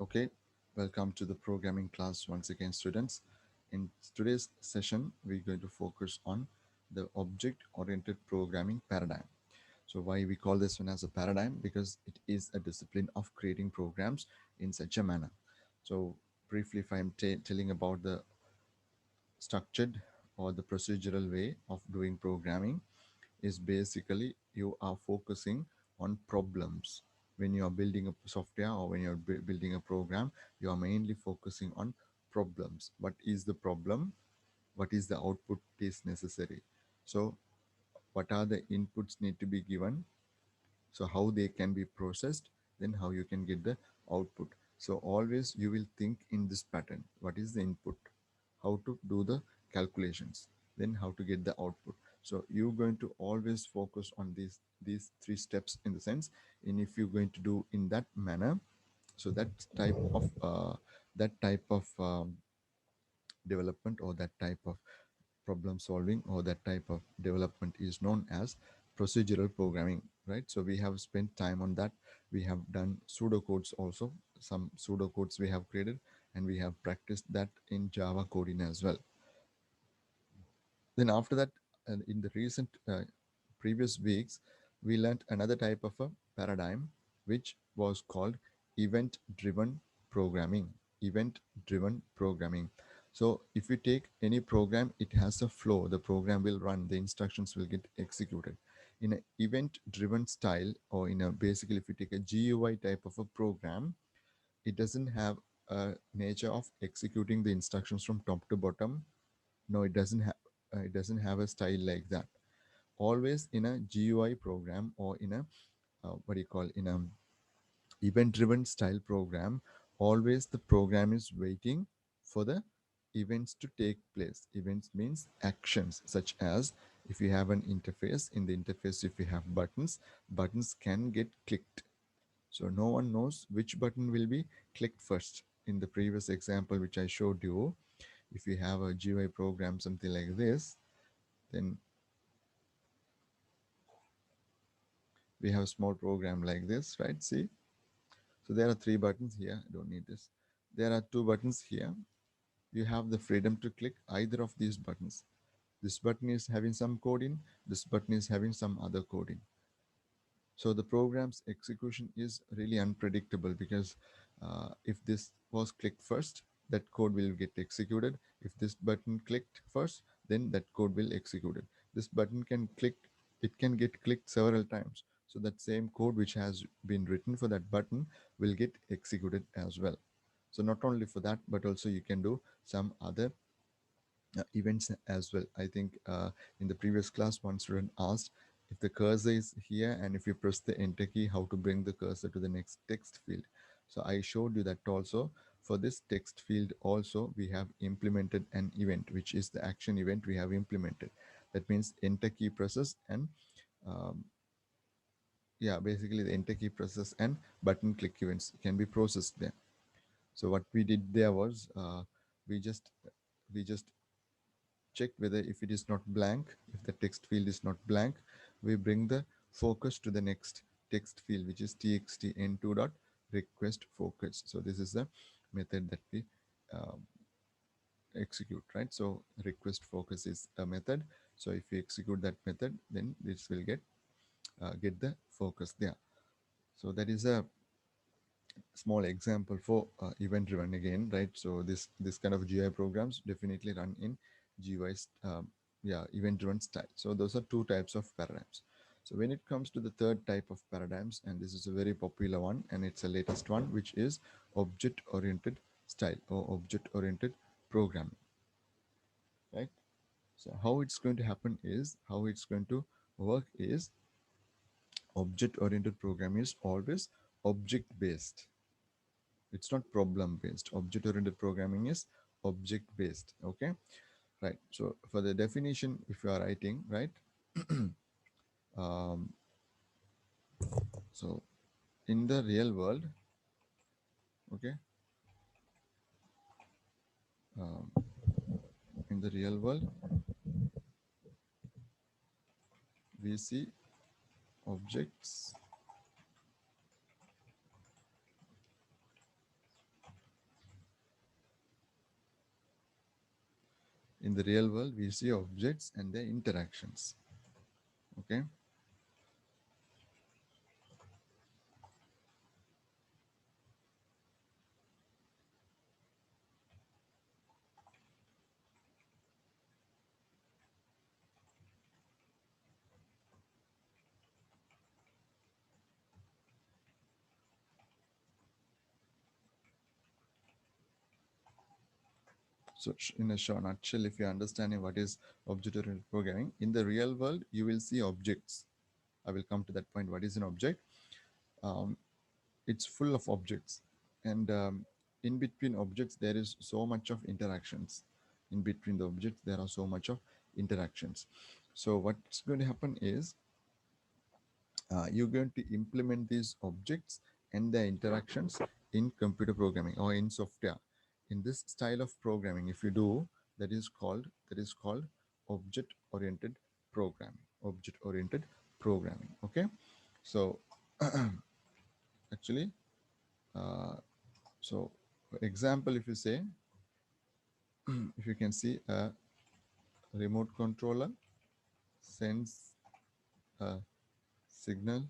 Okay, welcome to the programming class once again, students. In today's session, we're going to focus on the object-oriented programming paradigm. So why we call this one as a paradigm? Because it is a discipline of creating programs in such a manner. So briefly, if I'm telling about the structured or the procedural way of doing programming, is basically you are focusing on problems. When you are building a software or when you're building a program, you are mainly focusing on problems. What is the problem? What is the output is necessary? So what are the inputs need to be given? So how they can be processed, then how you can get the output. So always you will think in this pattern. What is the input? How to do the calculations, then how to get the output. So you're going to always focus on these three steps in the sense, and if you're going to do in that manner, so that type of development, or that type of problem solving, or that type of development is known as procedural programming, right? So we have spent time on that. We have done pseudocodes also. Some pseudocodes we have created, and we have practiced that in Java coding as well. Then after that, in the recent previous weeks, we learned another type of a paradigm, which was called event driven programming. Event driven programming. So if you take any program, it has a flow. The program will run, the instructions will get executed in an event driven style, or in a, basically, if you take a GUI type of a program, it doesn't have a nature of executing the instructions from top to bottom. No, it doesn't have a style like that. Always in a GUI program, or in a what do you call, in a event driven style program, always the program is waiting for the events to take place. Events means actions, such as if you have an interface, in the interface if you have buttons, buttons can get clicked. So no one knows which button will be clicked first. In the previous example which I showed you, if you have a GUI program, something like this, then we have a small program like this, right? See, so there are three buttons here. I don't need this. There are two buttons here. You have the freedom to click either of these buttons. This button is having some coding, this button is having some other coding. So the program's execution is really unpredictable, because if this was clicked first, that code will get executed. If this button clicked first, then that code will executed. This button can click, it can get clicked several times. So that same code which has been written for that button will get executed as well. So not only for that, but also you can do some other events as well. I think in the previous class, one student asked if the cursor is here and if you press the enter key, how to bring the cursor to the next text field. So I showed you that also. For this text field also, we have implemented an event, which is the action event we have implemented. That means enter key presses and um, yeah, basically the enter key presses and button click events can be processed there. So what we did there was we just we just check whether if it is not blank, if the text field is not blank, we bring the focus to the next text field, which is txt n2 dot request focus. So this is the method that we um, execute, right? So request focus is a method. So if you execute that method, then this will get the focus there. So that is a small example for event driven again, right? So this kind of GI programs definitely run in GUI yeah, event driven style. So those are two types of paradigms. So when it comes to the third type of paradigms, and this is a very popular one and it's the latest one, which is object oriented style, or object oriented programming, right? So how it's going to happen is, how it's going to work is, object oriented programming is always object based. It's not problem based. Object oriented programming is object based. Okay, right? So for the definition, if you are writing, right, um, so in the real world, okay, um, in the real world, we see objects In the real world, we see objects and their interactions. Okay. So in a short nutshell, if you're understanding what is object-oriented programming, in the real world, you will see objects. I will come to that point. What is an object? Um, it's full of objects. And in between objects, there is so much of interactions. In between the objects, there are so much of interactions. So what's going to happen is you're going to implement these objects and their interactions in computer programming or in software. In this style of programming, if you do, that is called object oriented programming. Object oriented programming. Okay. So actually, uh, so for example, if you say, if you can see a remote controller sends a signal.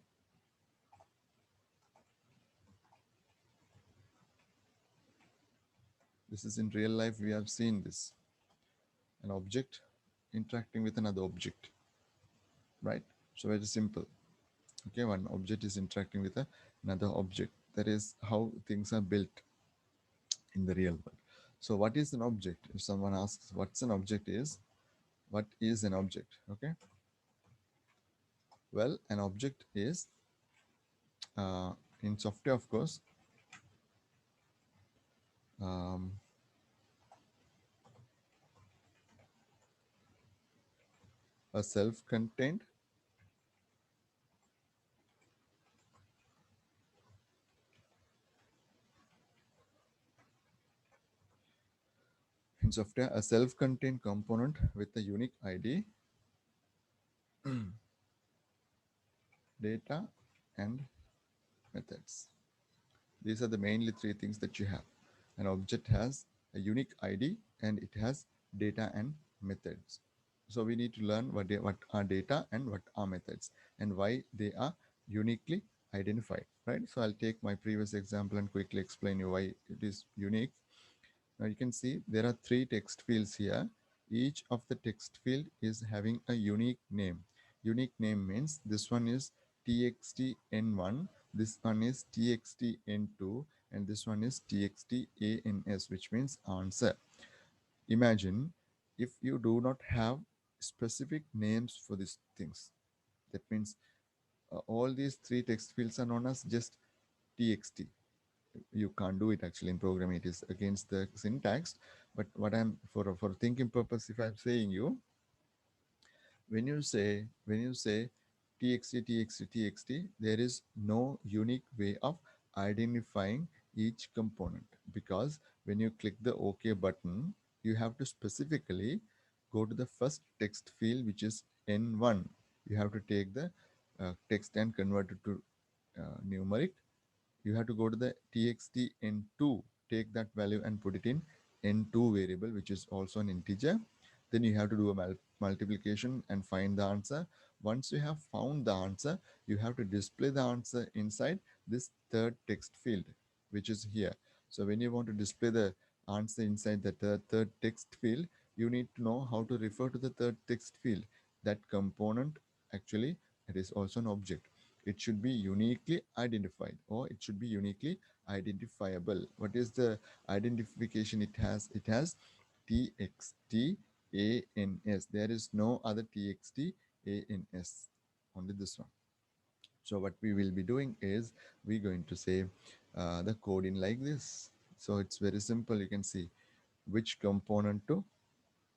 This is in real life, we have seen this, an object interacting with another object, right? So very simple. Okay, one object is interacting with another object. That is how things are built in the real world. So what is an object? If someone asks what's an object is, what is an object? Okay, well, an object is in software, of course, um, a self-contained, in software, a self-contained component with a unique ID, data, and methods. These are the mainly three things that you have. An object has a unique ID and it has data and methods. So we need to learn what are data and what are methods and why they are uniquely identified, right? So I'll take my previous example and quickly explain you why it is unique. Now you can see there are three text fields here. Each of the text field is having a unique name. Unique name means this one is txtn1, this one is txtn2, and this one is txtans, which means answer. Imagine if you do not have specific names for these things. That means all these three text fields are known as just txt. You can't do it actually in programming. It is against the syntax. But what I'm for thinking purpose, if I'm saying you, when you say txt txt txt, there is no unique way of identifying each component, because when you click the OK button, you have to specifically go to the first text field, which is n1. You have to take the text and convert it to numeric. You have to go to the txt n2, take that value and put it in n2 variable, which is also an integer. Then you have to do a multiplication and find the answer. Once you have found the answer, you have to display the answer inside this third text field, which is here. So when you want to display the answer inside the third text field, you need to know how to refer to the third text field. That component, actually, it is also an object. It should be uniquely identified, or it should be uniquely identifiable. What is the identification it has? It has txt ans. There is no other txt ans, only this one. So what we will be doing is we're going to say the code in like this. So it's very simple. You can see which component to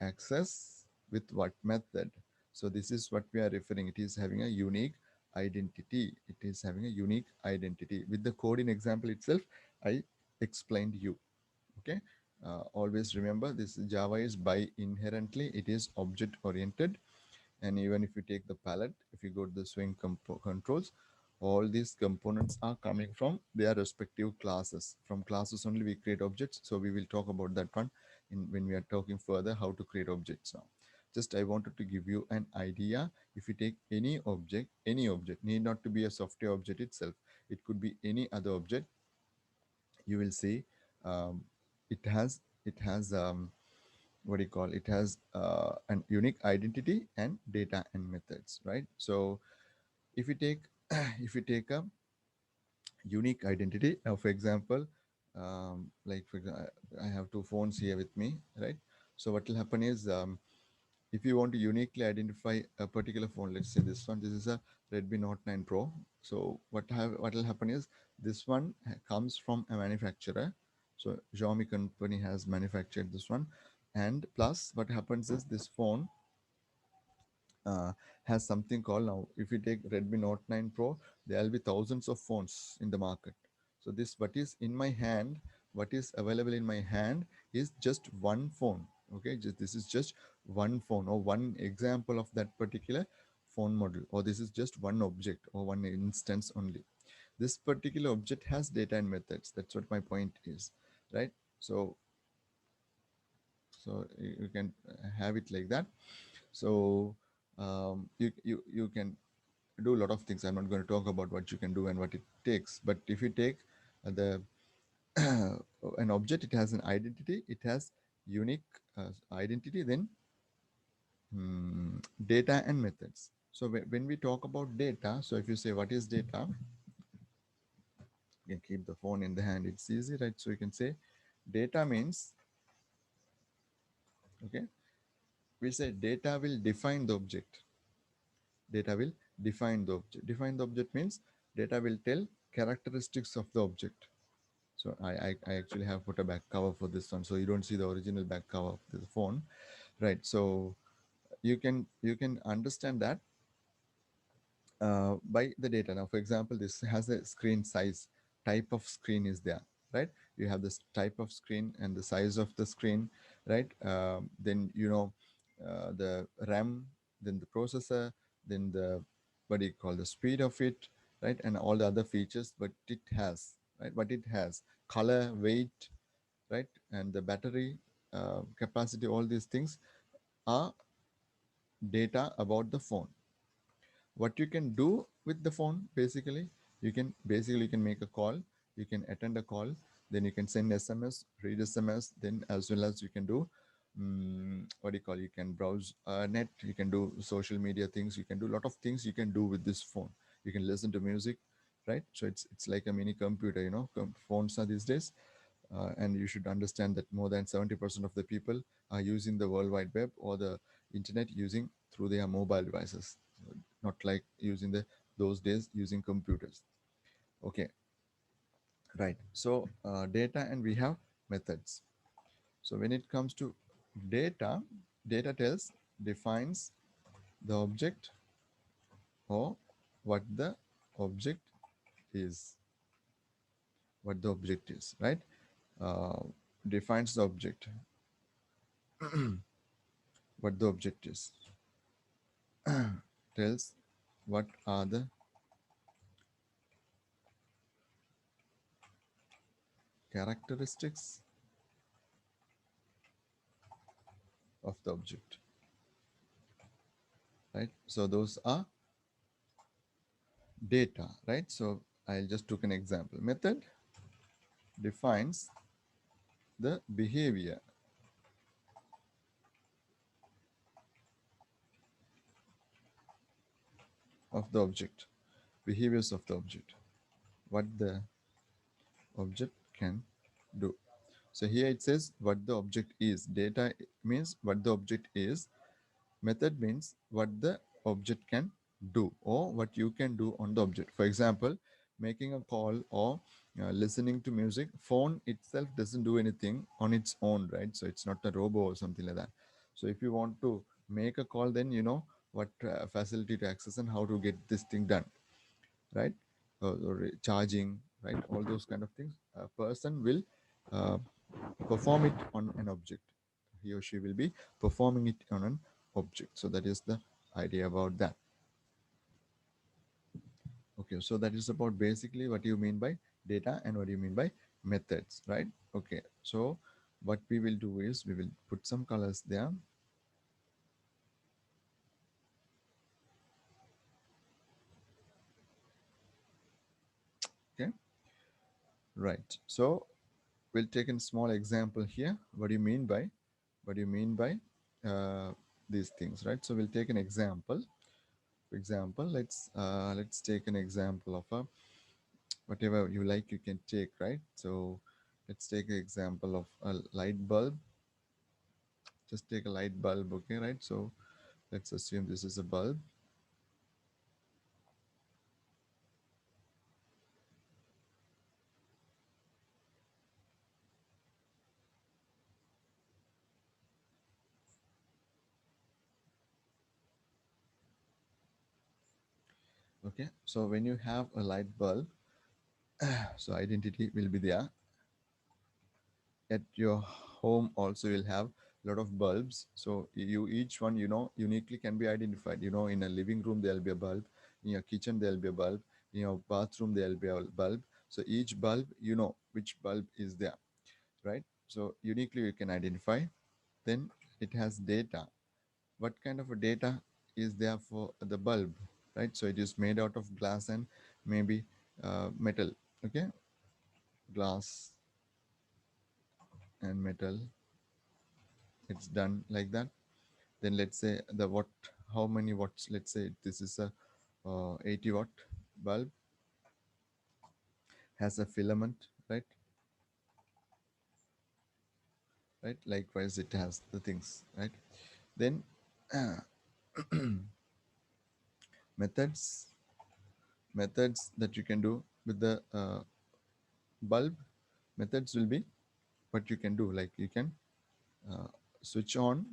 access with what method. So this is what we are referring. It is having a unique identity. It is having a unique identity. With the code in example itself, I explained you. Okay. Always remember, this Java is by inherently, it is object oriented. And even if you take the palette, if you go to the swing controls, all these components are coming from their respective classes. From classes only we create objects. So we will talk about that one in when we are talking further how to create objects now. Just I wanted to give you an idea. If you take any object need not to be a software object itself, it could be any other object. You will see um, it has what do you call it has an unique identity and data and methods, right? So if you take if you take a unique identity, for example, like for example, I have two phones here with me, right? So what will happen is, if you want to uniquely identify a particular phone, let's say this one, this is a Redmi Note 9 Pro. So what will happen is, this one comes from a manufacturer. So Xiaomi company has manufactured this one, and plus what happens is this phone uh, has something called, now if you take Redmi Note 9 Pro, there will be thousands of phones in the market. So this what is in my hand, what is available in my hand is just one phone. Okay, this is just one phone or one example of that particular phone model, or this is just one object or one instance only. This particular object has data and methods. That's what my point is, right? So you can have it like that. So you can do a lot of things. I'm not going to talk about what you can do and what it takes, but if you take the an object, it has an identity, it has unique identity, then data and methods. So when we talk about data, so if you say what is data, you can keep the phone in the hand, it's easy, right? So you can say data means, okay, we say data will define the object. Data will define the object. Define the object means data will tell characteristics of the object. So I actually have put a back cover for this one, so you don't see the original back cover of the phone, right? So you can understand that by the data. Now, for example, this has a screen size, type of screen is there, right? You have this type of screen and the size of the screen, right? Then the RAM, then the processor, then the, what do you call, the speed of it, right? And all the other features, but it has, right? But it has color, weight, right? And the battery capacity. All these things are data about the phone. What you can do with the phone, basically, you can make a call, you can attend a call, then you can send SMS, read SMS, then as well as you can do, what do you call, you can browse net, you can do social media things, you can do a lot of things you can do with this phone. You can listen to music, right? So it's like a mini computer, phones are these days. And you should understand that more than 70% of the people are using the World Wide Web or the internet using through their mobile devices, not like using the those days using computers. Okay, right. So data, and we have methods. So when it comes to data, data tells, defines the object, or what the object is, what the object is, right? uh, Defines the object, what the object is, tells what are the characteristics of the object, right? So those are data, right? So I'll just took an example. Method defines the behavior of the object, behaviors of the object, what the object can do. So here it says what the object is. Data means what the object is. Method means what the object can do, or what you can do on the object. For example, making a call or listening to music. Phone itself doesn't do anything on its own, right? So it's not a robo or something like that. So if you want to make a call, then you know what facility to access and how to get this thing done, right? Or charging, right? All those kind of things. A person will uh, perform it on an object. He or she will be performing it on an object. So that is the idea about that. Okay, so that is about basically what you mean by data and what you mean by methods, right? Okay, so what we will do is we will put some colors there. Okay, right. So we'll take a small example here. What do you mean by uh, these things, right? So we'll take an example. For example, let's take an example of a whatever you like. You can take, right? So let's take an example of a light bulb. Just take a light bulb, okay, right? So let's assume this is a bulb. Okay, so when you have a light bulb, so identity will be there. At your home also you'll have a lot of bulbs, so you each one, uniquely can be identified. In a living room there'll be a bulb, in your kitchen there'll be a bulb, in your bathroom there'll be a bulb. So each bulb, which bulb is there, right? So uniquely you can identify. Then it has data. What kind of a data is there for the bulb, right? So it is made out of glass and maybe metal. Okay, glass and metal, it's done like that. Then let's say the what, how many watts. Let's say this is a 80-watt bulb, has a filament, right? Right, likewise it has the things, right? Then methods methods that you can do with the bulb. Methods will be what you can do, like you can uh, switch on,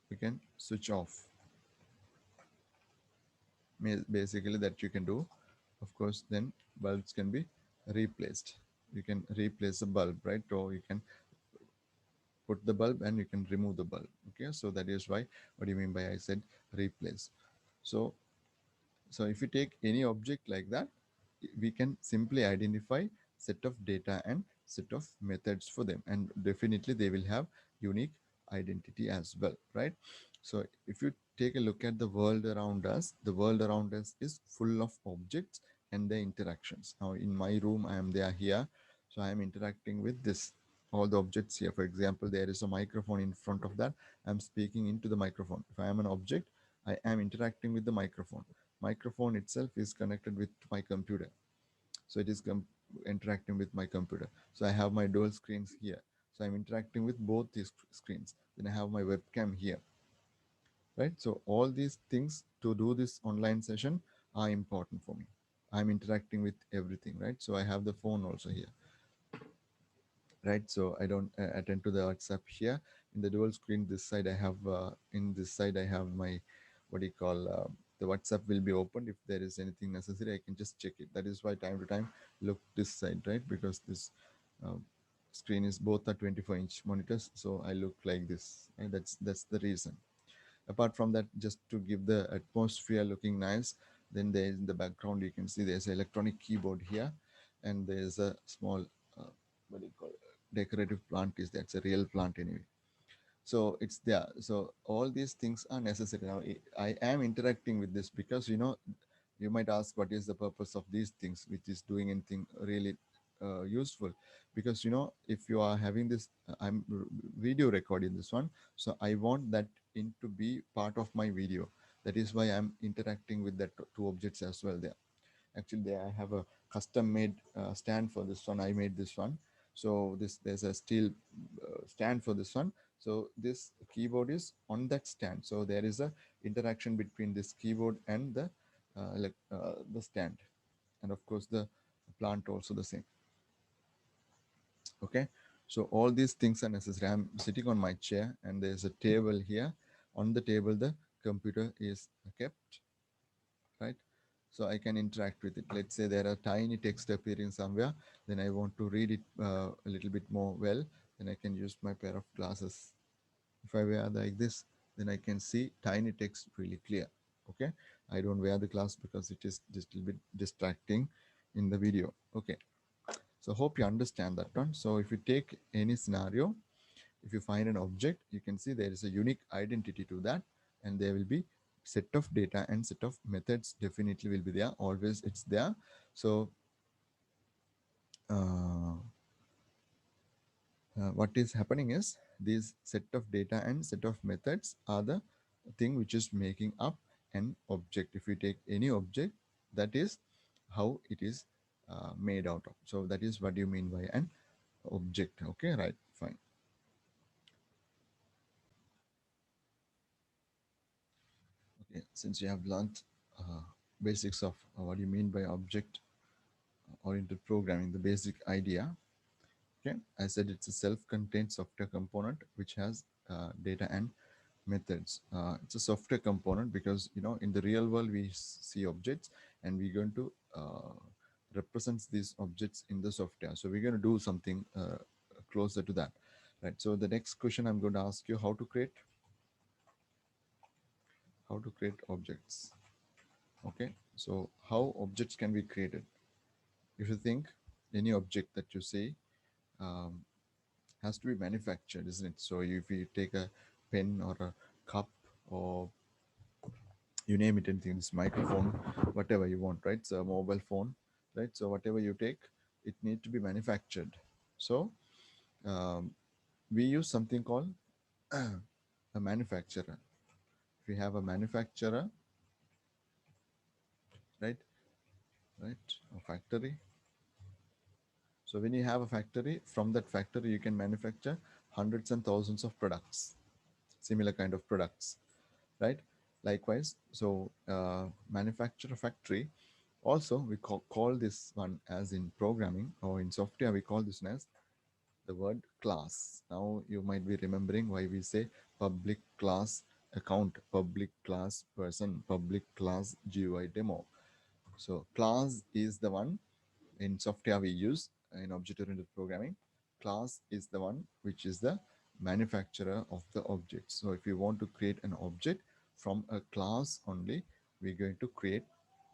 you can switch off. Basically that you can do. Of course, then bulbs can be replaced. You can replace a bulb, right? Or you can put the bulb and you can remove the bulb. Okay, so that is why, what do you mean by I said replace. So so if you take any object like that, we can simply identify set of data and set of methods for them, and definitely they will have unique identity as well, right? So if you take a look at the world around us, the world around us is full of objects and their interactions. Now in my room I am there here, so I am interacting with this, all the objects here. For example, there is a microphone in front of that, I'm speaking into the microphone. If I am an object, I am interacting with the microphone itself is connected with my computer, so it is interacting with my computer. So I have my dual screens here, so I'm interacting with both these screens. Then I have my webcam here, right? So all these things to do this online session are important for me. I'm interacting with everything, right? So I have the phone also here, right? So I don't attend to the WhatsApp here. In the dual screen this side I have in this side I have my, what do you call, the WhatsApp will be opened. If there is anything necessary I can just check it. That is why time to time look this side, right? Because this uh, screen is both are 24-inch monitors, so I look like this, and that's the reason. Apart from that, just to give the atmosphere looking nice, then there in the background you can see there's an electronic keyboard here, and there's a small what do you call it, decorative plant. Is that's a real plant anyway, so it's there. So all these things are necessary. Now I am interacting with this because you might ask what is the purpose of these things, which is doing anything really useful. Because if you are having this, I'm video recording this one, so I want that in to be part of my video. That is why I'm interacting with that two objects as well there. Actually there I have a custom made stand for this one. I made this one. So there's a steel stand for this one. So this keyboard is on that stand, so there is a interaction between this keyboard and the stand, and of course the plant also the same. Okay, so all these things are necessary. I'm sitting on my chair and there's a table here. On the table the computer is kept, right? So I can interact with it. Let's say there are tiny text appearing somewhere, then I want to read it a little bit more well, then I can use my pair of glasses. If I wear like this, then I can see tiny text really clear. Okay, I don't wear the glass because it is just a little bit distracting in the video. Okay, So hope you understand that one. So if you take any scenario, if you find an object, you can see there is a unique identity to that, and there will be set of data and set of methods definitely will be there. Always it's there. So uh, what is happening is these set of data and set of methods are the thing which is making up an object. If you take any object, that is how it is made out of. So that is what you mean by an object. Okay, right, fine. Okay, since you have learned uh, basics of what you mean by object oriented programming, the basic idea. Okay, I said it's a self-contained software component which has data and methods. It's a software component because in the real world we see objects, and we're going to represent these objects in the software. So we're going to do something closer to that, right? So the next question I'm going to ask you, how to create objects. Okay, so how objects can be created? If you think any object that you say um, has to be manufactured, isn't it? So if you take a pen or a cup, or you name it, anything, this microphone, whatever you want, right? So a mobile phone, right? So whatever you take, it need to be manufactured. So um, we use something called a manufacturer. If we have a manufacturer, right, right, a factory. So when you have a factory, from that factory you can manufacture hundreds and thousands of products, similar kind of products, right? Likewise, so manufacturer factory. Also, we call this one, as in programming or in software, we call this one as the word class. Now you might be remembering why we say public class account, public class person, public class GUI demo. So class is the one in software we use in object-oriented programming. Class is the one which is the manufacturer of the object. So if you want to create an object from a class only, we're going to create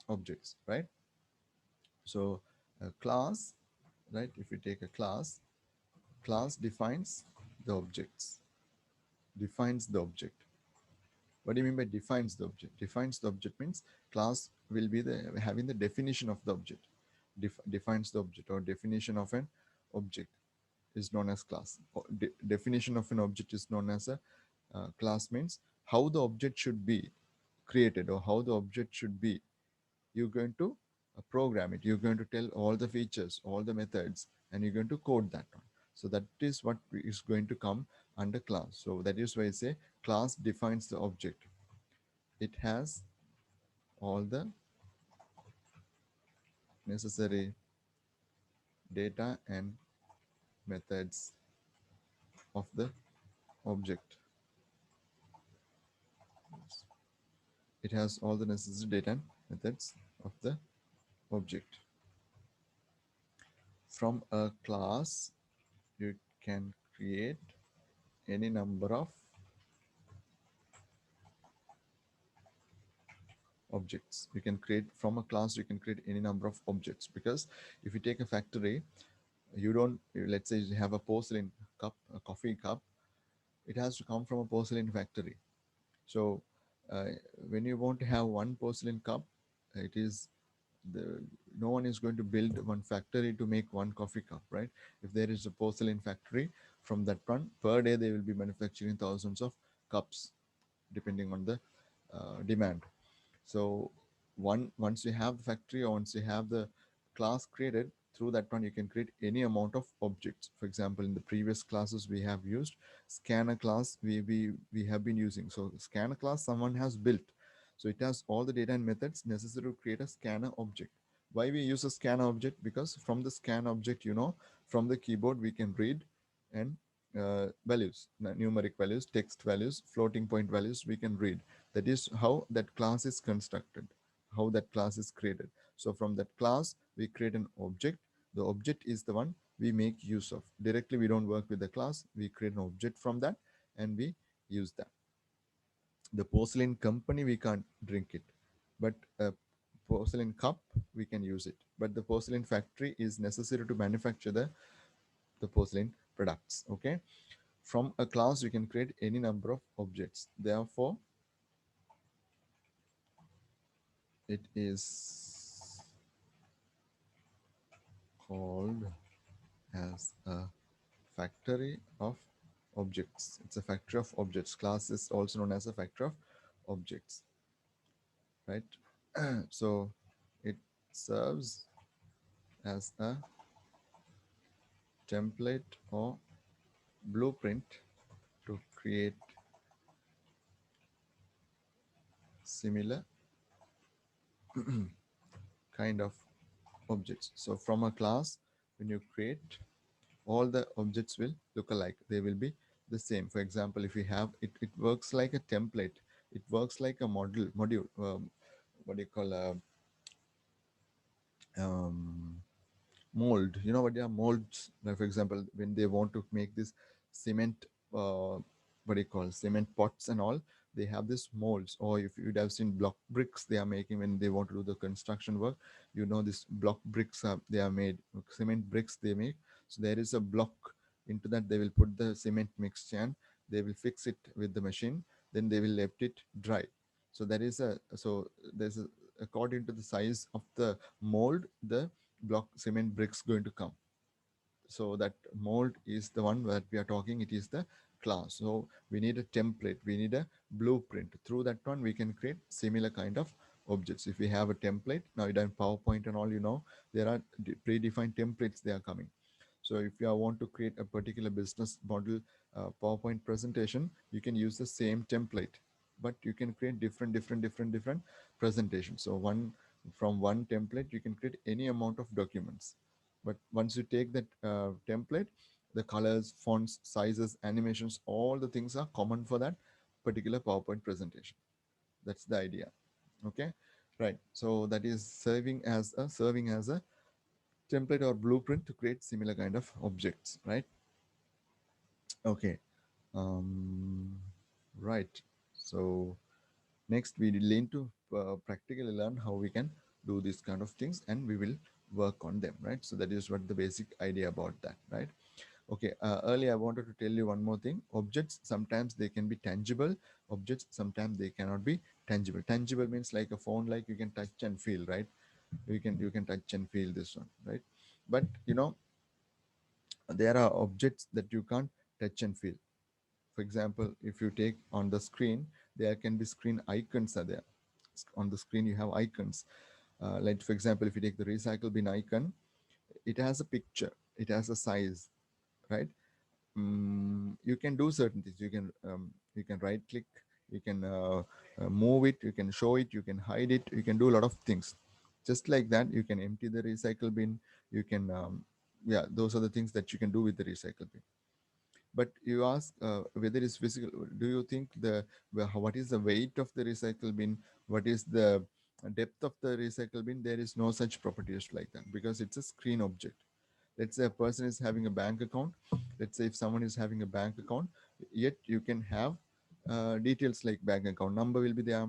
objects, right? So a class, right? If you take a class, class defines the objects, defines the object. What do you mean by defines the object? Defines the object means class will be the having the definition of the object. Defines the object, or definition of an object is known as class. Definition of an object is known as a class, means how the object should be created or how the object should be. You're going to program it. You're going to tell all the features, all the methods, and you're going to code that one. So that is what is going to come under class. So that is why I say class defines the object. It has all the necessary data and methods of the object. It has all the necessary data and methods of the object. From a class, you can create any number of objects. You can create from a class, you can create any number of objects, because if you take a factory, you don't, let's say you have a porcelain cup, a coffee cup, it has to come from a porcelain factory. So uh, when you want to have one porcelain cup, it is the no one is going to build one factory to make one coffee cup, right? If there is a porcelain factory, from that one per day they will be manufacturing thousands of cups, depending on the demand. So once you have the factory, or once you have the class created, through that one you can create any amount of objects. For example, in the previous classes we have used scanner class, we have been using. So scanner class someone has built, so it has all the data and methods necessary to create a scanner object. Why we use a scanner object? Because from the scan object, from the keyboard we can read and values, numeric values, text values, floating point values we can read. That is how that class is constructed, how that class is created. So from that class we create an object. The object is the one we make use of directly. We don't work with the class, we create an object from that and we use that. The porcelain company, we can't drink it, but a porcelain cup we can use it. But the porcelain factory is necessary to manufacture the porcelain products. Okay. From a class, you can create any number of objects. Therefore, it is called as a factory of objects. It's a factory of objects. Class is also known as a factory of objects, right? So it serves as a template or blueprint to create similar kind of objects. So from a class, when you create, all the objects will look alike. They will be the same. For example, if you have it, it works like a template. It works like a module. What do you call a um, mold? You know what they are molds? Like for example, when they want to make this cement, what do you call cement pots and all, they have this molds. Or if you'd have seen block bricks they are making when they want to do the construction work, you know, this block bricks are they are made, cement bricks they make. So there is a block, into that they will put the cement mixture and they will fix it with the machine, then they will let it dry. So there is a, so there's a, according to the size of the mold, the block cement bricks going to come. So that mold is the one that we are talking, it is the class. So we need a template, we need a blueprint. Through that one we can create similar kind of objects. If we have a template, now you done PowerPoint and all, you know, there are predefined templates they are coming. So if you want to create a particular business model PowerPoint presentation, you can use the same template, but you can create different presentations. So one, from one template you can create any amount of documents. But once you take that template, the colors, fonts, sizes, animations, all the things are common for that particular PowerPoint presentation. That's the idea. Okay, right. So that is serving as a template or blueprint to create similar kind of objects, right? Okay. Um, right. So next we will learn to practically learn how we can do these kind of things, and we will work on them, right? So that is what the basic idea about that, right? Okay, earlier I wanted to tell you one more thing. Objects, sometimes they can be tangible. Objects, sometimes they cannot be tangible. Tangible means like a phone, like you can touch and feel, right? You can touch and feel this one, right? But you know, there are objects that you can't touch and feel. For example, if you take on the screen, there can be screen icons are there. On the screen you have icons. Like for example, if you take the recycle bin icon, it has a picture, it has a size, right? You can do certain things. You can right click, you can move it, you can show it, you can hide it, you can do a lot of things. Just like that, you can empty the recycle bin. You can yeah, those are the things that you can do with the recycle bin. But you ask whether it's physical. Do you think what is the weight of the recycle bin? What is the depth of the recycle bin? There is no such properties like that, because it's a screen object. Let's say a person is having a bank account. Let's say if someone is having a bank account, yet you can have details like bank account number will be there,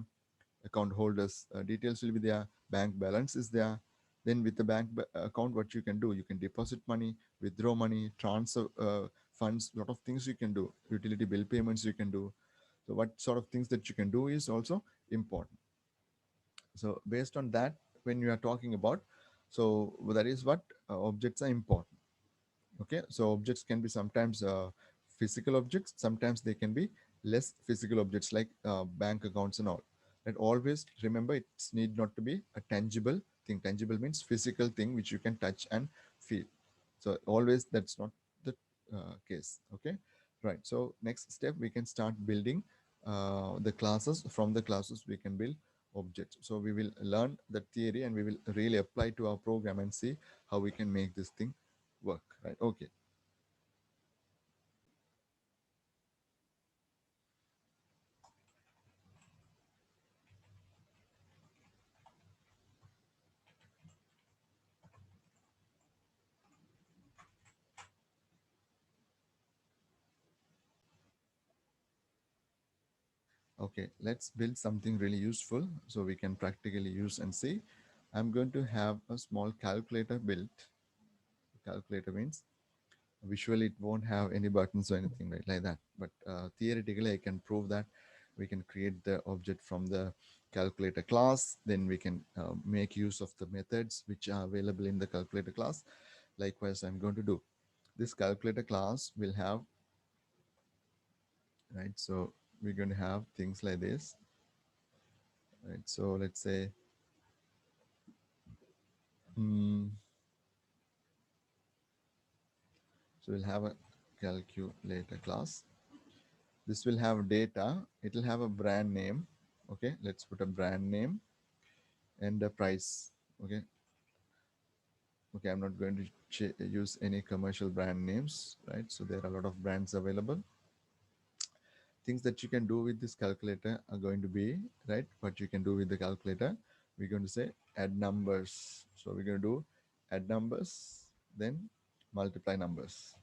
account holders details will be there, bank balance is there. Then with the account, what you can do, you can deposit money, withdraw money, transfer funds, lot of things you can do, utility bill payments you can do. So what sort of things that you can do is also important. So based on that, when you are talking about, so that is what objects are important. Okay, so objects can be sometimes physical objects, sometimes they can be less physical objects like bank accounts and all. And always remember, it's need not to be a tangible thing. Tangible means physical thing which you can touch and feel. So always that's not the case. Okay, right. So next step, we can start building the classes. From the classes we can build objects. So we will learn the theory and we will really apply to our program and see how we can make this thing work, right? Okay. Okay, let's build something really useful so we can practically use and see. I'm going to have a small calculator built. Calculator means visually it won't have any buttons or anything right like that, but theoretically I can prove that we can create the object from the calculator class. Then we can make use of the methods which are available in the calculator class. Likewise, I'm going to do this calculator class will have, right? So we're going to have things like this, right? So let's say mm, so we'll have a calculator class. This will have data. It will have a brand name. Okay, let's put a brand name and a price. Okay, okay, I'm not going to use any commercial brand names, right? So there are a lot of brands available. Things that you can do with this calculator are going to be, right, what you can do with the calculator. We're going to say add numbers. So we're going to do add numbers, then multiply numbers,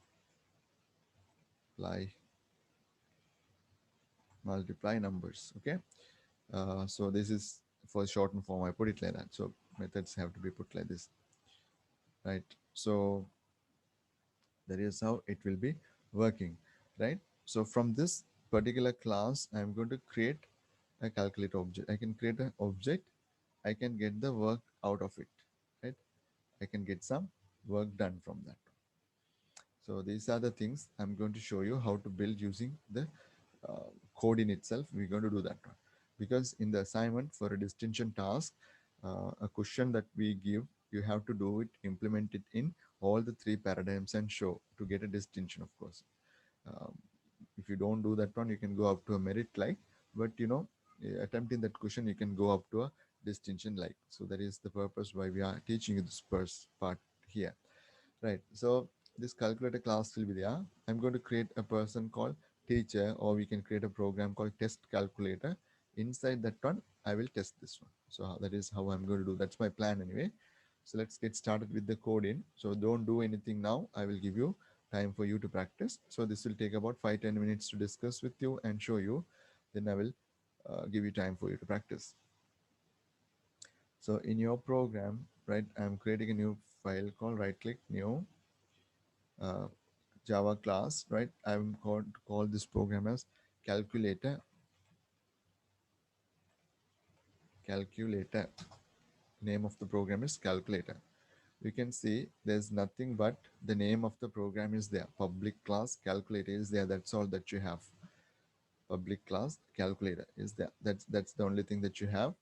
multiply multiply numbers. Okay, so this is for shortened form, I put it like that. So methods have to be put like this, right? So that is how it will be working, right? So from this particular class, I'm going to create a calculator object. I can create an object. I can get the work out of it, right? I can get some work done from that. So these are the things I'm going to show you how to build using the code in itself. We're going to do that one because in the assignment for a distinction task, a question that we give, you have to do it, implement it in all the three paradigms and show to get a distinction, of course. Um, if you don't do that one, you can go up to a merit like, but attempting that question, you can go up to a distinction like. So that is the purpose why we are teaching you this first part here. Right. So this calculator class will be there. I'm going to create a person called teacher, or we can create a program called test calculator. Inside that one, I will test this one. So that is how I'm going to do. That's my plan anyway. So let's get started with the coding. So don't do anything now. I will give you time for you to practice. So this will take about 5-10 minutes to discuss with you and show you. Then I will give you time for you to practice. So in your program, right, I'm creating a new file called right click new uh, Java class, right? I'm going to call this program as calculator. Calculator. Name of the program is calculator. You can see there's nothing but the name of the program is there. Public class calculator is there. That's all that you have. Public class calculator is there. That's the only thing that you have.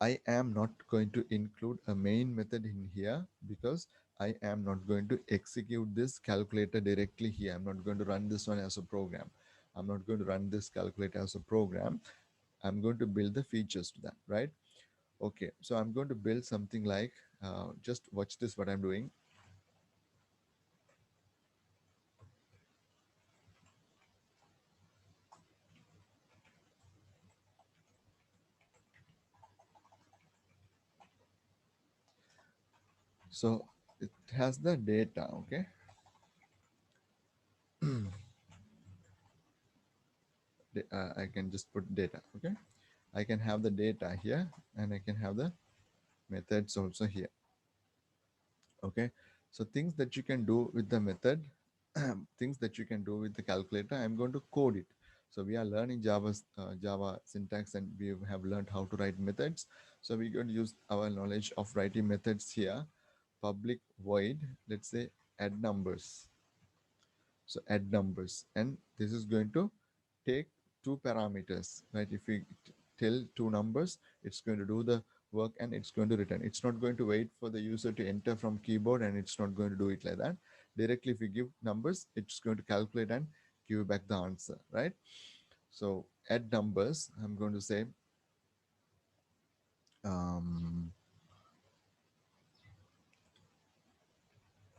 I am not going to include a main method in here because I am not going to execute this calculator directly here. I'm not going to run this one as a program. I'm not going to run this calculator as a program. I'm going to build the features to that, right? Okay, so I'm going to build something like, just watch this, what I'm doing. So it has the data, okay? I can just put data, okay? I can have the data here and I can have the methods also here. Okay, so things that you can do with the method, things that you can do with the calculator, I'm going to code it. So we are learning Java syntax, and we have learned how to write methods. So we're going to use our knowledge of writing methods here. Public void, let's say add numbers. So add numbers, and this is going to take two parameters, right? If we tell two numbers, it's going to do the work and it's going to return. It's not going to wait for the user to enter from keyboard, and it's not going to do it like that. Directly, if you give numbers, it's going to calculate and give you back the answer, right? So add numbers, I'm going to say um,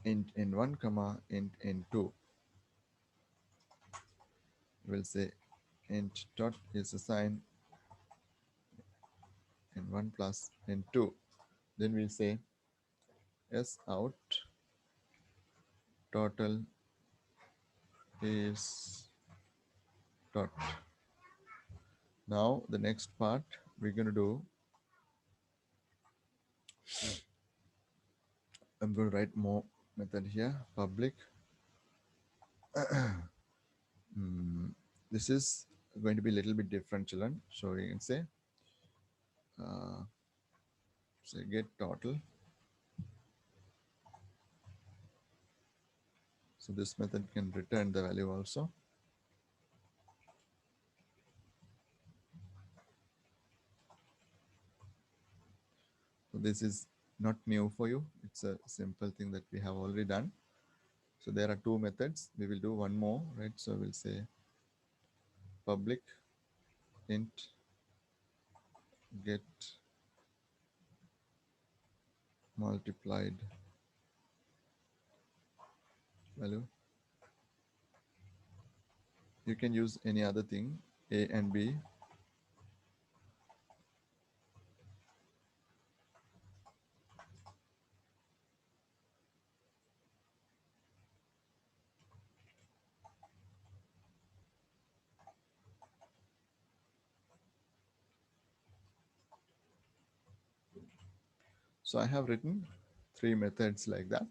int in 1 comma int in 2. We'll say int dot is assigned in 1 plus in 2. Then we'll say s out total is dot. Now the next part we're going to do, I'm going to write more method here. Public. Hmm, this is going to be a little bit different, children. So you can uh, say get total. So this method can return the value also. So this is not new for you. It's a simple thing that we have already done. So there are two methods. We will do one more, right? So we'll say public int get multiplied value. You can use any other thing, A and B. So I have written three methods like that.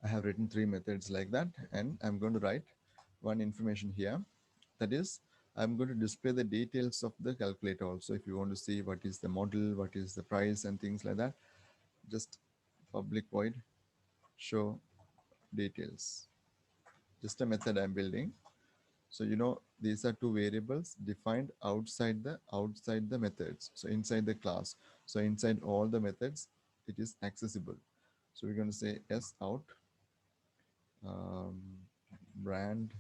I have written three methods like that, and I'm going to write one information here. That is, I'm going to display the details of the calculator also. If you want to see what is the model, what is the price and things like that, just public void show details. Just a method I'm building. So these are two variables defined outside the methods. So inside the class. So inside all the methods, it is accessible. So we're going to say s out um, brand.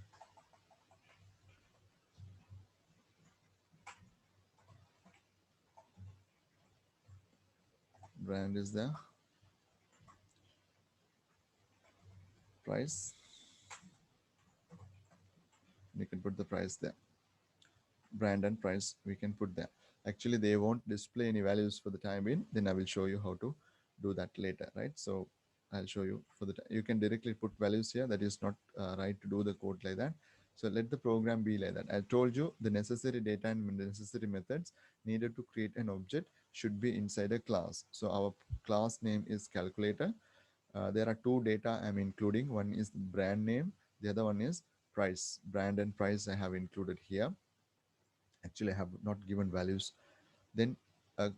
Brand is the price. You can put the price there. Brand and price we can put there. Actually, they won't display any values for the time being. Then I will show you how to do that later, right? So I'll show you for the you can directly put values here. That is not right to do the code like that. So let the program be like that. I told you the necessary data and the necessary methods needed to create an object should be inside a class. So our class name is calculator. There are two data I'm including. One is brand name. The other one is price. Brand and price I have included here. Actually, I have not given values. Then uh,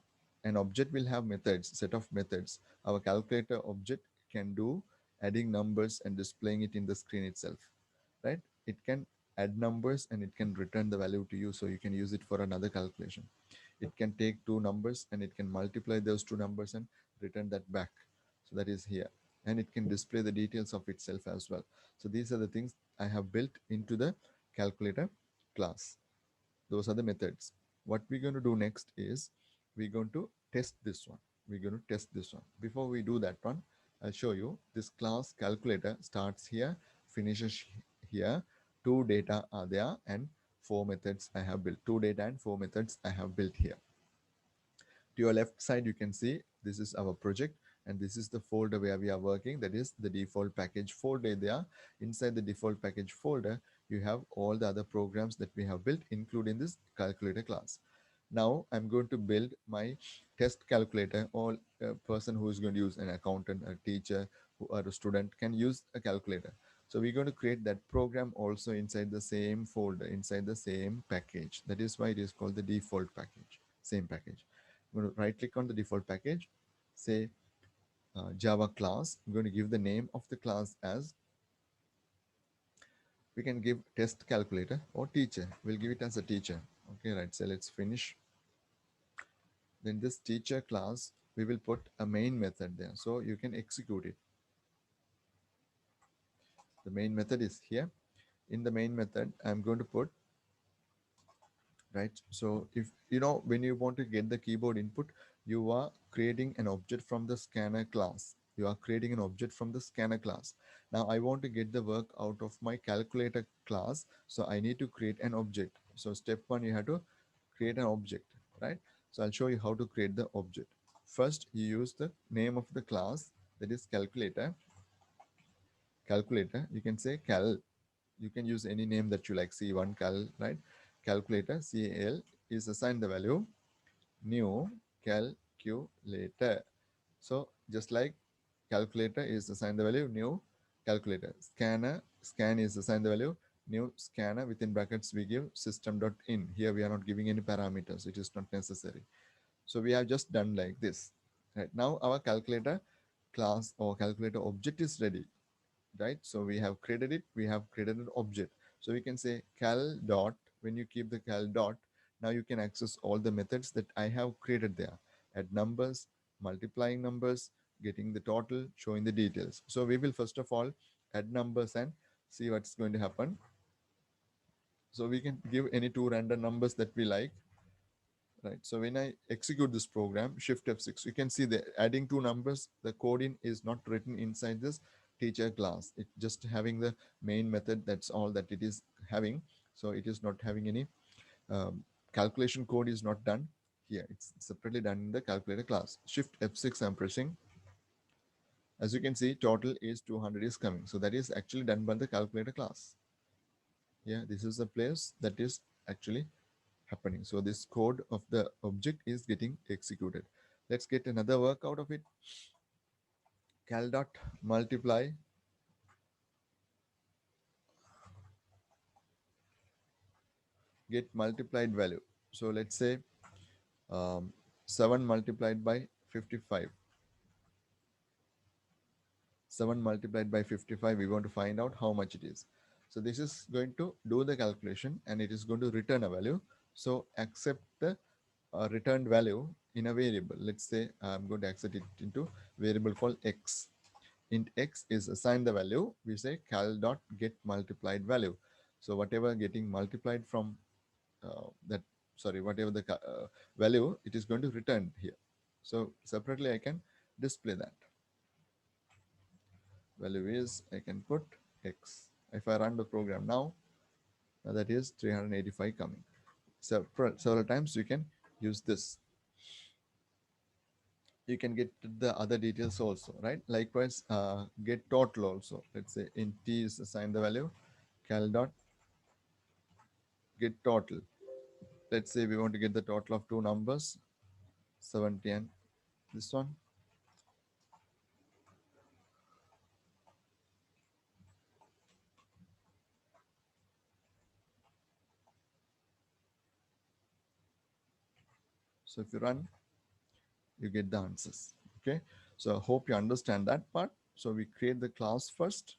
an object will have methods, set of methods. Our calculator object can do adding numbers and displaying it in the screen itself, right? It can add numbers and it can return the value to you, so you can use it for another calculation. It can take two numbers and it can multiply those two numbers and return that back. So that is here. And it can display the details of itself as well. So these are the things I have built into the calculator class. Those are the methods. What we're going to do next is we're going to test this one. We're going to test this one. Before we do that one, I'll show you this class calculator starts here, finishes here. Two data are there and four methods I have built. Two data and four methods I have built here. To your left side, you can see this is our project and this is the folder where we are working. That is the default package folder there. Inside the default package folder, you have all the other programs that we have built, including this calculator class. Now I'm going to build my test calculator. All person who is going to use an accountant, a teacher, or a student can use a calculator. So we're going to create that program also inside the same folder, inside the same package. That is why it is called the default package, same package. I'm going to right click on the default package, say Java class. I'm going to give the name of the class as, we can give test calculator or teacher. We'll give it as a teacher. Okay, right. So let's finish. Then this teacher class, we will put a main method there. So you can execute it. The main method is here. In the main method, I'm going to put, right? So if when you want to get the keyboard input, you are creating an object from the scanner class. You are creating an object from the scanner class. Now I want to get the work out of my calculator class. So I need to create an object. So step one, you have to create an object, right? So I'll show you how to create the object. First, you use the name of the class, that is calculator. Calculator, you can say cal. You can use any name that you like, C1 cal, right? Calculator, cal, is assigned the value new calculator. So just like calculator is assigned the value new calculator. Scan is assigned the value new scanner. Within brackets we give system.in. Here we are not giving any parameters. It is not necessary. So we have just done like this. Right now our calculator class or calculator object is ready. Right, so we have created it, we have created an object. So we can say cal dot. When you keep the cal dot, now you can access all the methods that I have created there. Add numbers, multiplying numbers, getting the total, showing the details. So we will first of all add numbers and see what's going to happen. So we can give any two random numbers that we like. Right, so when I execute this program, Shift F6, you can see the adding two numbers, the coding is not written inside this teacher class. It just having the main method, that's all that it is having. So it is not having any um, calculation code is not done here. It's separately done in the calculator class. Shift F6 I'm pressing. As you can see, total is 200 is coming. So that is actually done by the calculator class. Yeah, this is the place that is actually happening. So this code of the object is getting executed. Let's get another work out of it. Cal dot multiply, get multiplied value. So let's say 7 multiplied by 55. 7 multiplied by 55, we want to find out how much it is. So this is going to do the calculation and it is going to return a value. So accept the returned value in a variable. Let's say I'm going to accept it into variable called x. Int x is assigned the value. We say cal dot get multiplied value. So whatever getting multiplied from that, sorry, whatever the value, it is going to return here. So separately I can display that. Value is, I can put x. If I run the program now, that is 385 coming. So several times you can use this. You can get the other details also, right? Likewise, get total also. Let's say int t is assigned the value cal dot get total. Let's say we want to get the total of two numbers, 70 and this one. So if you run, you get the answers. Okay, so I hope you understand that part. So we create the class first,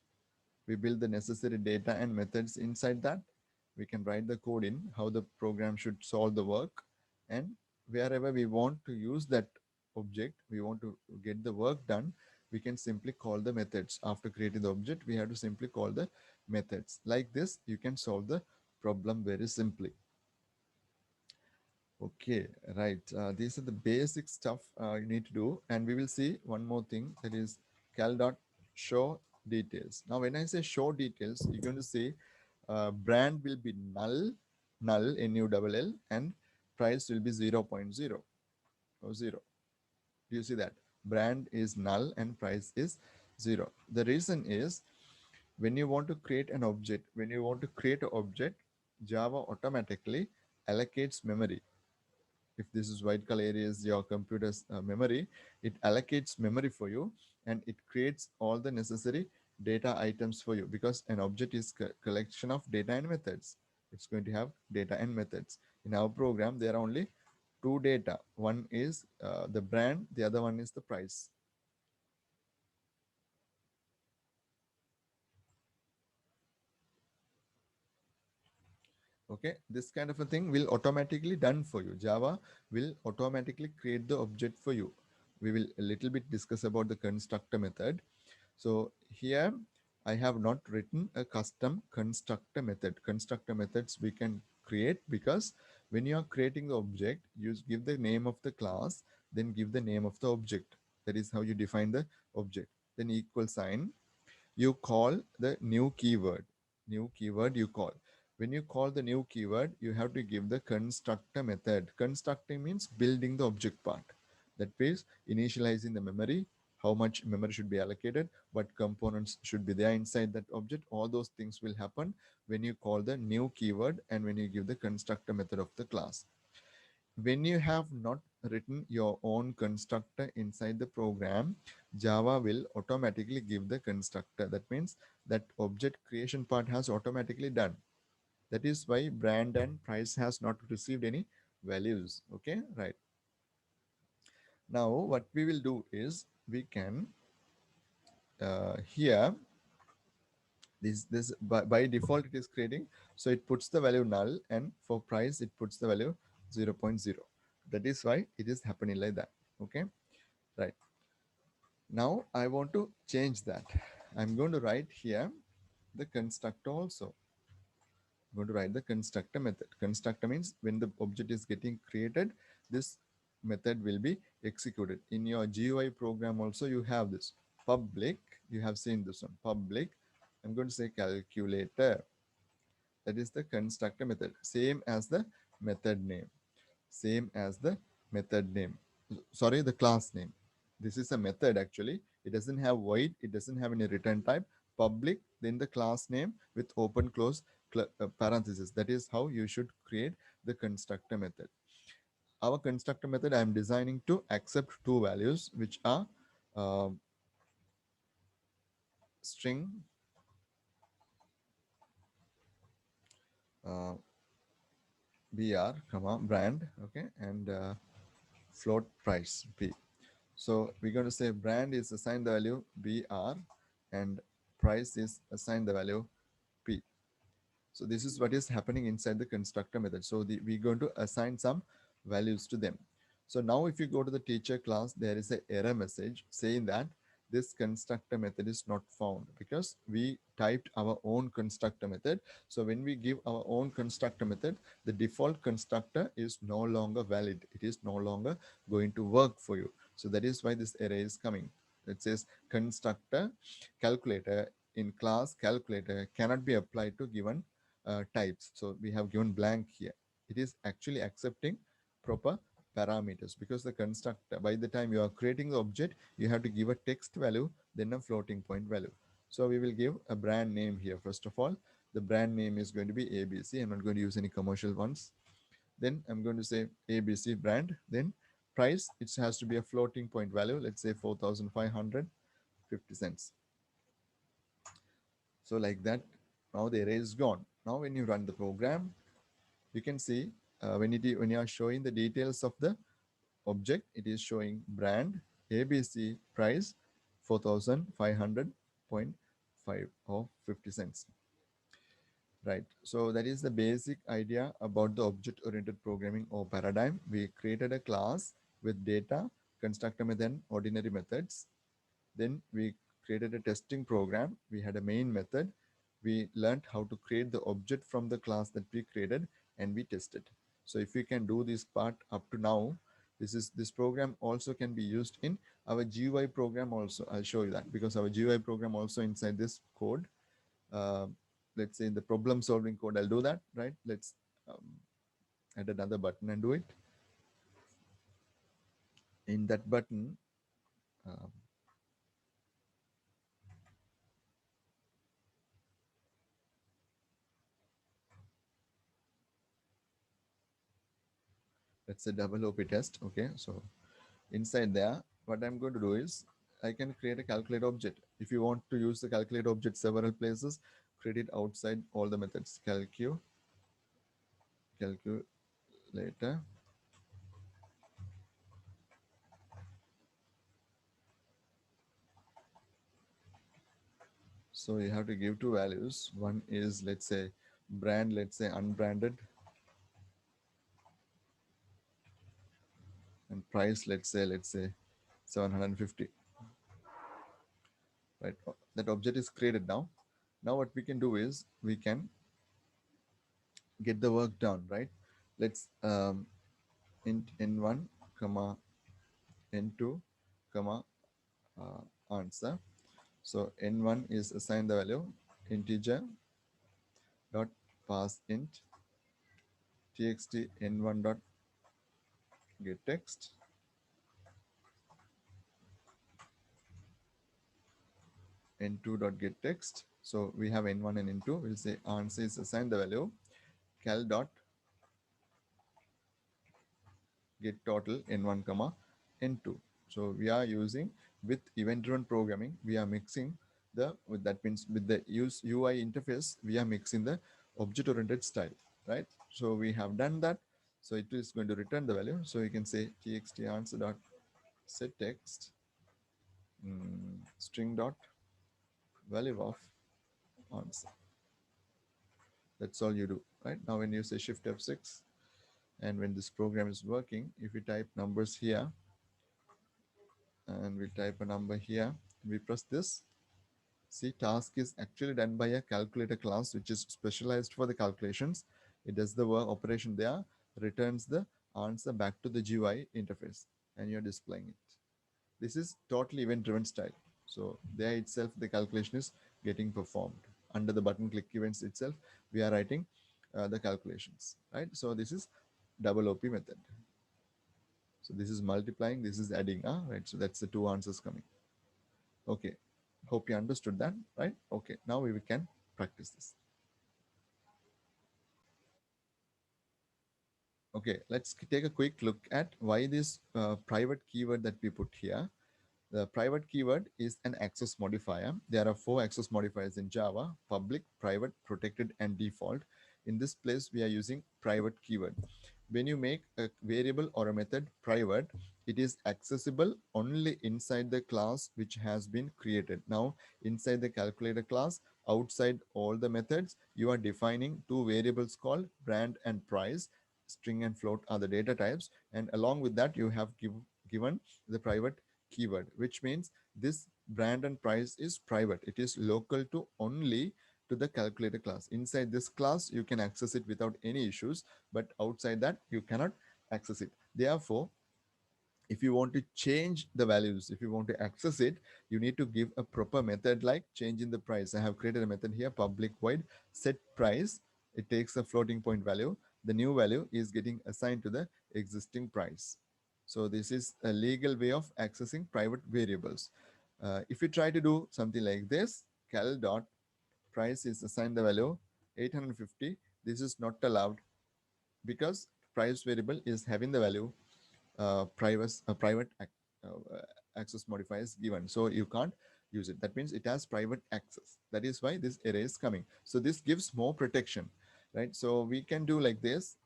we build the necessary data and methods inside that. We can write the code in how the program should solve the work, and wherever we want to use that object, we want to get the work done, we can simply call the methods. After creating the object, we have to simply call the methods. Like this, you can solve the problem very simply. Okay, right. These are the basic stuff you need to do. And we will see one more thing, that is cal dot show details. Now, when I say show details, you're going to see brand will be null, N-U-L-L, and price will be 0.0 or 0. Do you see that? Brand is null and price is 0. The reason is when you want to create an object, Java automatically allocates memory. If this is white color area is your computer's memory, it allocates memory for you and it creates all the necessary data items for you, because an object is collection of data and methods. It's going to have data and methods. In our program, there are only two data. One is the brand, the other one is the price. Okay, this kind of a thing will automatically done for you. Java will automatically create the object for you. We will a little bit discuss about the constructor method. So here I have not written a custom constructor method. Constructor methods we can create, because when you are creating the object, you give the name of the class, then give the name of the object. That is how you define the object. Then equal sign, you call the new keyword. New keyword you call. When you call the new keyword, you have to give the constructor method. Constructing means building the object part. That means initializing the memory, how much memory should be allocated, what components should be there inside that object. All those things will happen when you call the new keyword and when you give the constructor method of the class. When you have not written your own constructor inside the program, Java will automatically give the constructor. That means that object creation part has automatically done. That is why brand and price has not received any values. Okay, right. Now what we will do is we can here this by default it is creating, so it puts the value null, and for price it puts the value 0, 0.0. That is why it is happening like that. Okay, right. Now I want to change that. I'm going to write here the constructor also. I'm going to write the constructor method. Constructor means when the object is getting created, this method will be executed. In your GUI program also you have this public, you have seen this one, public. I'm going to say calculator. That is the constructor method, same as the method name, same as the method name. Sorry, the class name. This is a method actually. It doesn't have void, it doesn't have any return type. Public, then the class name with open close parenthesis. That is how you should create the constructor method. Our constructor method I am designing to accept two values, which are uh, string uh, br comma brand, okay, and float price p. So we're going to say brand is assigned the value br and price is assigned the value p. So this is what is happening inside the constructor method. So we're going to assign some values to them. So now if you go to the teacher class, there is an error message saying that this constructor method is not found because we typed our own constructor method. So when we give our own constructor method, the default constructor is no longer valid. It is no longer going to work for you. So that is why this error is coming. It says constructor calculator in class calculator cannot be applied to given types. So we have given blank here. It is actually accepting proper parameters because the constructor, by the time you are creating the object, you have to give a text value, then a floating point value. So we will give a brand name here. First of all, the brand name is going to be ABC. I'm not going to use any commercial ones. Then I'm going to say ABC brand. Then price, it has to be a floating point value. Let's say 4,550 cents. So like that, now the array is gone. Now when you run the program, you can see when you are showing the details of the object, it is showing brand ABC price 4,500.5 or 50 cents. Right. So that is the basic idea about the object-oriented programming or paradigm. We created a class with data, constructor method, ordinary methods. Then we created a testing program. We had a main method. We learned how to create the object from the class that we created and we tested. So if we can do this part up to now, this program also can be used in our GUI program also. I'll show you that because our GUI program also inside this code. Uh, let's say in the problem solving code, I'll do that, right? Let's um, add another button and do it. In that button, um, let's say double OP test. Okay, so inside there, what I'm going to do is I can create a calculate object. If you want to use the calculate object several places, create it outside all the methods. Calculator. So you have to give two values. One is, let's say, brand, let's say unbranded, and price, let's say 750. Right, that object is created now. Now what we can do is we can get the work done, right? Let's int n1 comma n2 comma answer. So n1 is assigned the value integer dot pass int txt n1 dot get text, n2 dot get text. So we have n1 and n2. We'll say answer is assigned the value cal dot get total n1 comma n2. So we are using with event-driven programming, we are mixing that means with the use UI interface, we are mixing the object-oriented style, right? So we have done that. So it is going to return the value. So you can say txt answer dot set text string dot value of answer. That's all you do, right? Now when you say shift F6 and when this program is working, if we type numbers here and we type a number here, we press this. See, task is actually done by a calculator class, which is specialized for the calculations. It does the work operation there, returns the answer back to the GUI interface, and you're displaying it. This is totally event-driven style. So there itself, the calculation is getting performed. Under the button click events itself, we are writing the calculations, right? So this is double OP method. So this is multiplying, this is adding, right? So that's the two answers coming. Okay, hope you understood that, right? Okay, now we can practice this. Okay, let's take a quick look at why this private keyword that we put here. The private keyword is an access modifier. There are 4 access modifiers in Java: public, private, protected, and default. In this place, we are using private keyword. When you make a variable or a method private, it is accessible only inside the class which has been created. Now, inside the calculator class, outside all the methods, you are defining 2 variables called brand and price. String and float are the data types. And along with that, you have given the private keyword, which means this brand and price is private. It is local to only to the calculator class. Inside this class, you can access it without any issues, but outside that, you cannot access it. Therefore, if you want to change the values, if you want to access it, you need to give a proper method like changing the price. I have created a method here, public void set price. It takes a floating point value. The new value is getting assigned to the existing price. So this is a legal way of accessing private variables. If you try to do something like this, cal dot price is assigned the value 850. This is not allowed because price variable is having the value private access modifier is given, so you can't use it. That means it has private access. That is why this error is coming. So this gives more protection, right? So we can do like this.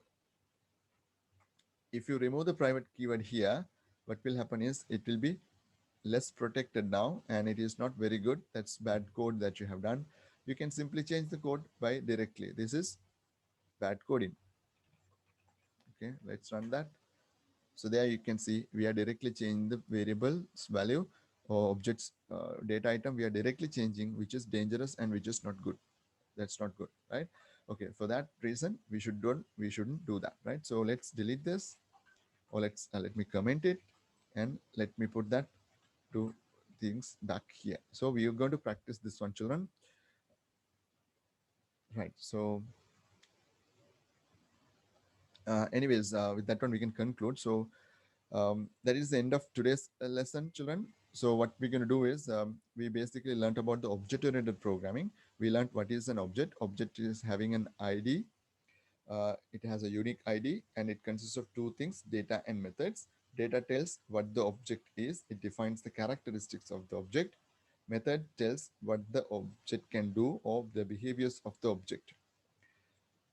If you remove the private keyword here, what will happen is it will be less protected now, and it is not very good. That's bad code that you have done. You can simply change the code by directly. This is bad coding. Okay, let's run that. So there you can see we are directly changing the variable's value or objects data item. We are directly changing, which is dangerous and which is not good. That's not good, right? Okay, for that reason, we shouldn't do that, right? So let's delete this, or let me comment it, and let me put that two things back here. So we are going to practice this one, children. Right. So anyways, with that one, we can conclude. So that is the end of today's lesson, children. So what we're going to do is we basically learned about the object-oriented programming. We learned what is an object. Object is having an ID. It has a unique ID, and it consists of two things: data and methods. Data tells what the object is. It defines the characteristics of the object. Method tells what the object can do or the behaviors of the object.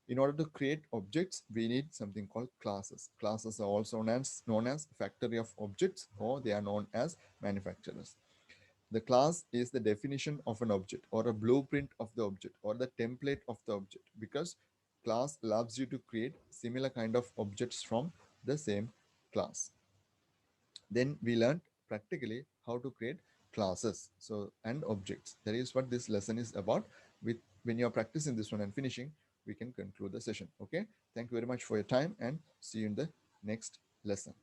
In order to create objects, we need something called classes. Classes are also known as factory of objects, or they are known as manufacturers. The class is the definition of an object or a blueprint of the object or the template of the object, because class allows you to create similar kind of objects from the same class. Then we learned practically how to create classes and objects. That is what this lesson is about. With when you're practicing this one and finishing, we can conclude the session. Okay, thank you very much for your time, and see you in the next lesson.